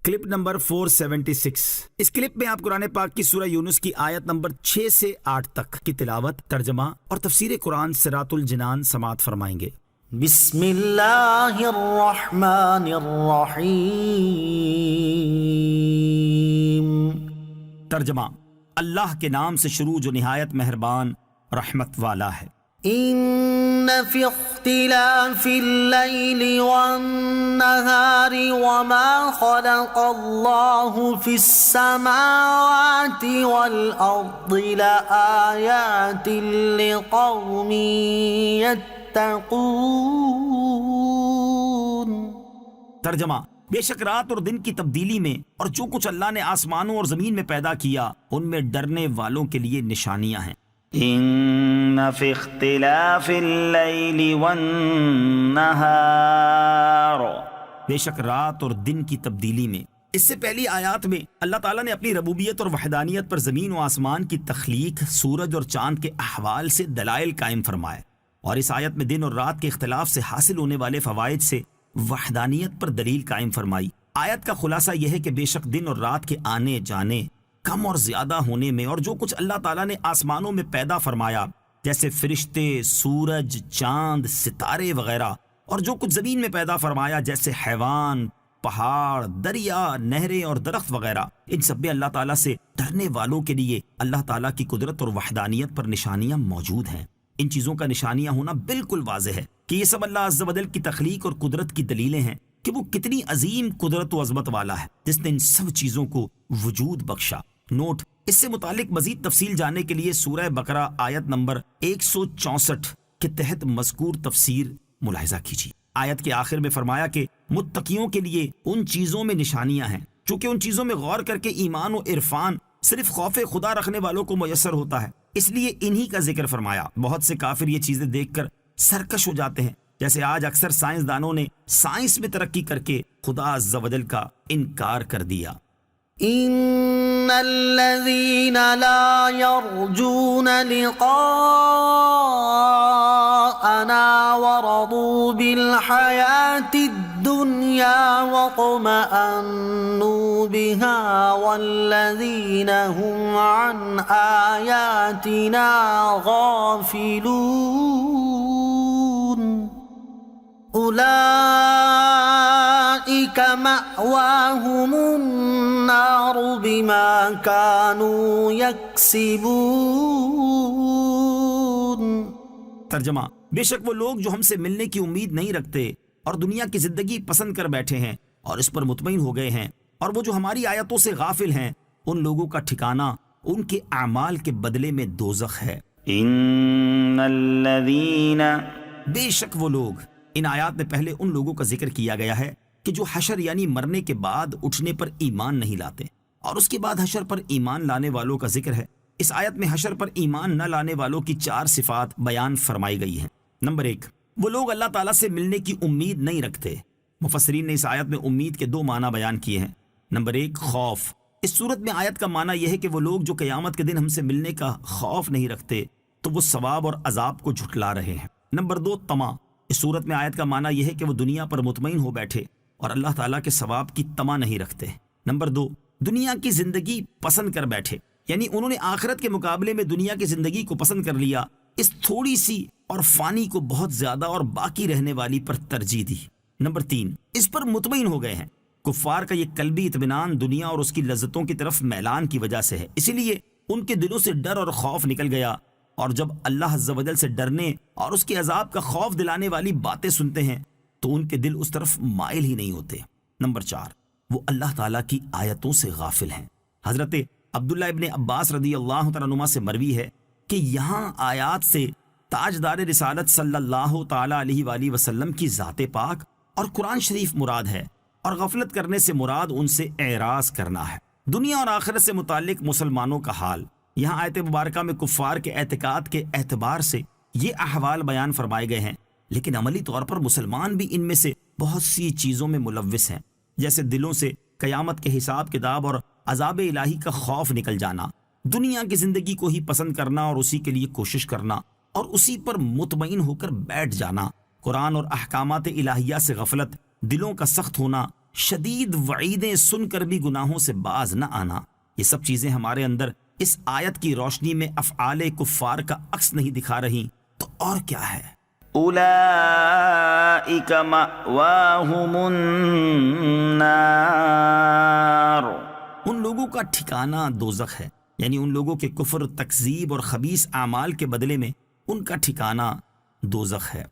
Clip number 476۔ اس clip میں آپ قرآن پاک کی سورہ یونس کی آیت نمبر 6 سے 8 تک کی تلاوت، ترجمہ اور تفسیر قرآن صراط الجنان سماعت فرمائیں گے۔ بسم اللہ الرحمن الرحیم۔ ترجمہ: اللہ کے نام سے شروع جو نہایت مہربان رحمت والا ہے۔ ان فی اختلاف اللیل والنہار وما خلق اللہ فی السماوات والارض لآیات لقوم یتقون۔ ترجمہ: بے شک رات اور دن کی تبدیلی میں اور جو کچھ اللہ نے آسمانوں اور زمین میں پیدا کیا ان میں ڈرنے والوں کے لیے نشانیاں ہیں۔ ان فی اختلاف اللیل والنہار، بے شک رات اور دن کی تبدیلی میں۔ اس سے پہلی آیات میں اللہ تعالیٰ نے اپنی ربوبیت اور وحدانیت پر زمین و آسمان کی تخلیق، سورج اور چاند کے احوال سے دلائل قائم فرمائے، اور اس آیت میں دن اور رات کے اختلاف سے حاصل ہونے والے فوائد سے وحدانیت پر دلیل قائم فرمائی۔ آیت کا خلاصہ یہ ہے کہ بے شک دن اور رات کے آنے جانے، کم اور زیادہ ہونے میں، اور جو کچھ اللہ تعالیٰ نے آسمانوں میں پیدا فرمایا جیسے فرشتے، سورج، چاند، ستارے وغیرہ، اور جو کچھ زمین میں پیدا فرمایا جیسے حیوان، پہاڑ، دریا، نہریں اور درخت وغیرہ، ان سب میں اللہ تعالیٰ سے ڈرنے والوں کے لیے اللہ تعالیٰ کی قدرت اور وحدانیت پر نشانیاں موجود ہیں۔ ان چیزوں کا نشانیاں ہونا بالکل واضح ہے کہ یہ سب اللہ عز و جل کی تخلیق اور قدرت کی دلیلیں ہیں کہ وہ کتنی عظیم قدرت و عظمت والا ہے جس نے ان سب چیزوں کو وجود بخشا۔ نوٹ: اس سے متعلق مزید تفصیل جاننے کے لیے سورہ بقرہ آیت نمبر 164 کے تحت مذکور تفسیر ملاحظہ کیجیے۔ آیت کے آخر میں فرمایا کہ متقیوں کے لیے ان چیزوں میں نشانیاں ہیں، چونکہ ان چیزوں میں غور کر کے ایمان و عرفان صرف خوف خدا رکھنے والوں کو میسر ہوتا ہے، اس لیے انہی کا ذکر فرمایا۔ بہت سے کافر یہ چیزیں دیکھ کر سرکش ہو جاتے ہیں، جیسے آج اکثر سائنسدانوں نے سائنس میں ترقی کر کے خدا عز و جل کا انکار کر دیا۔ ان الذین لا یرجون لقاءنا ورضوا بالحیاة الدنیا واطمأنوا بها والذین هم عن آیاتنا غافلون اولئک مأواہم النار بما كانوا یکسبون۔ ترجمہ: بے شک وہ لوگ جو ہم سے ملنے کی امید نہیں رکھتے اور دنیا کی زندگی پسند کر بیٹھے ہیں اور اس پر مطمئن ہو گئے ہیں، اور وہ جو ہماری آیتوں سے غافل ہیں، ان لوگوں کا ٹھکانہ ان کے اعمال کے بدلے میں دوزخ ہے۔ ان الذین، بے شک وہ لوگ، ان آیات میں پہلے ان لوگوں کا ذکر کیا گیا ہے کہ جو حشر یعنی مرنے کے بعد اٹھنے پر ایمان نہیں لاتے، اور اس کے بعد حشر پر ایمان لانے والوں کا ذکر ہے۔ اس آیت میں حشر پر ایمان نہ لانے والوں کی 4 صفات بیان فرمائی گئی ہیں۔ نمبر 1، وہ لوگ اللہ تعالیٰ سے ملنے کی امید نہیں رکھتے۔ مفسرین نے اس آیت میں امید کے 2 معنی بیان کیے ہیں۔ نمبر 1، خوف۔ اس صورت میں آیت کا معنی یہ ہے کہ وہ لوگ جو قیامت کے دن ہم سے ملنے کا خوف نہیں رکھتے تو وہ ثواب اور عذاب کو جھٹلا رہے ہیں۔ نمبر 2، طمع۔ اس صورت میں آیت کا معنی یہ ہے کہ وہ دنیا پر مطمئن ہو بیٹھے اور اللہ تعالیٰ کے ثواب کی طمع نہیں رکھتے۔ نمبر 2، دنیا کی زندگی پسند کر بیٹھے، یعنی انہوں نے آخرت کے مقابلے میں دنیا کی زندگی کو پسند کر لیا، اس تھوڑی سی اور فانی کو بہت زیادہ اور باقی رہنے والی پر ترجیح دی۔ نمبر 3، اس پر مطمئن ہو گئے ہیں۔ کفار کا یہ قلبی اطمینان دنیا اور اس کی لذتوں کی طرف میلان کی وجہ سے ہے، اسی لیے ان کے دلوں سے ڈر اور خوف نکل گیا، اور جب اللہ عز و جل سے ڈرنے اور اس کے عذاب کا خوف دلانے والی باتیں سنتے ہیں تو ان کے دل اس طرف مائل ہی نہیں ہوتے۔ نمبر 4، وہ اللہ تعالیٰ کی آیتوں سے غافل ہیں۔ حضرت عبداللہ ابن عباس رضی اللہ تعالیٰ عنہما سے مروی ہے کہ یہاں آیات سے تاجدار رسالت صلی اللہ تعالیٰ علیہ وآلہ وسلم کی ذات پاک اور قرآن شریف مراد ہے، اور غفلت کرنے سے مراد ان سے اعراض کرنا ہے۔ دنیا اور آخرت سے متعلق مسلمانوں کا حال، یہاں آیت مبارکہ میں کفار کے اعتقاد کے اعتبار سے یہ احوال بیان فرمائے گئے ہیں، لیکن عملی طور پر مسلمان بھی ان میں سے بہت سی چیزوں میں ملوث ہیں، جیسے دلوں سے قیامت کے حساب کتاب اور عذاب الہی کا خوف نکل جانا، دنیا کی زندگی کو ہی پسند کرنا اور اسی کے لیے کوشش کرنا اور اسی پر مطمئن ہو کر بیٹھ جانا، قرآن اور احکامات الہیہ سے غفلت، دلوں کا سخت ہونا، شدید وعیدیں سن کر بھی گناہوں سے باز نہ آنا، یہ سب چیزیں ہمارے اندر اس آیت کی روشنی میں افعال کفار کا عکس نہیں دکھا رہی تو اور کیا ہے؟ اولئک مأواہم النار، ان لوگوں کا ٹھکانہ دوزخ ہے، یعنی ان لوگوں کے کفر، تکذیب اور خبیث اعمال کے بدلے میں ان کا ٹھکانہ دوزخ ہے۔